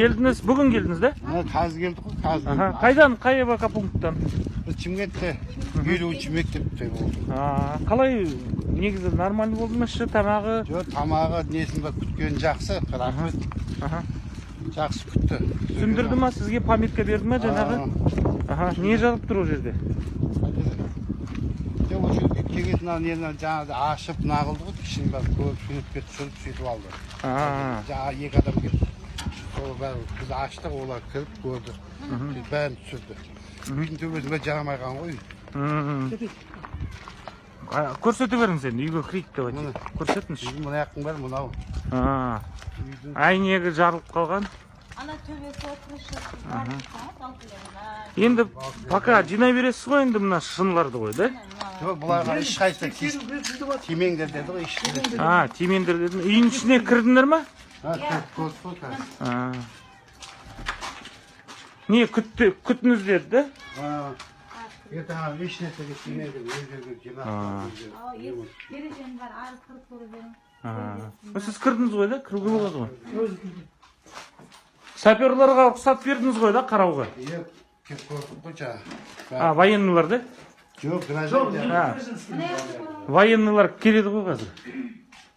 Келдіңіз, бүгін келдіңіз да? Қазір келдік қой, қазір. Қайдан, қай эвакопункттан? Біз Шымкентте 50-ші мектепте болдық. Қалай негізі нормально болды ма іші, тамағы? Жоқ, тамағы несін бар күткен жақсы, рахмет. Жақсы күтті. Түсіндірді ма, сізге памятка берді ма жаңағы? Не жазып тұр ол жерде? Ол жерде кегетін нені жаңағы ашып нағылды ғой, кішін бар, көп суретке түсіріп сөйтіп алды. Жаңа екі адам келді. Сол бәрі біз аштық, олар кіріп көрді. Бәрін түсірді. Үйдің төбесіне жарамай қалған ғой. Көрсете беріңіз енді, үйге кірейік деп айтты. Көрсетіңізші. Үйдің мына яқтың бәрі мынау. Әйнегі жарылып қалған. Ана төбесі отырышы. Енді пока жинай бересіз ғой енді мына шыныларды ғой, да? Жоқ, бұларға еш қайсы тимеңдер деді ғой, еш деді. Тимеңдер деді. Үйдің ішіне кірдіңдер ма? Көрді ғой қазір. Не күтіңіз деді, да? Ертең еш нәрсеге тимеңдер, өздерге жинап. Ереженің бар, ары кіріп көре берің. Сіз кірдіңіз ғой, да? Кіруге болады ғой. Саперларға рұқсат бердіңіз ғой, да, қарауға? Кеп көрдік қой жаңа. Военныйлар, да? Жоқ, граждан. Военныйлар келеді ғой қазір.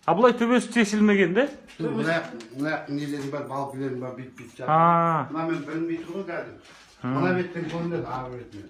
Бұлай төбесі тесілмеген, да? Мұнаяқ нелерің бар, балкілерің бар, бит-бит жатыр. Мұна мен білмей тұр ғой қазір. Мұна беттен көрінеді, ағы бетінен.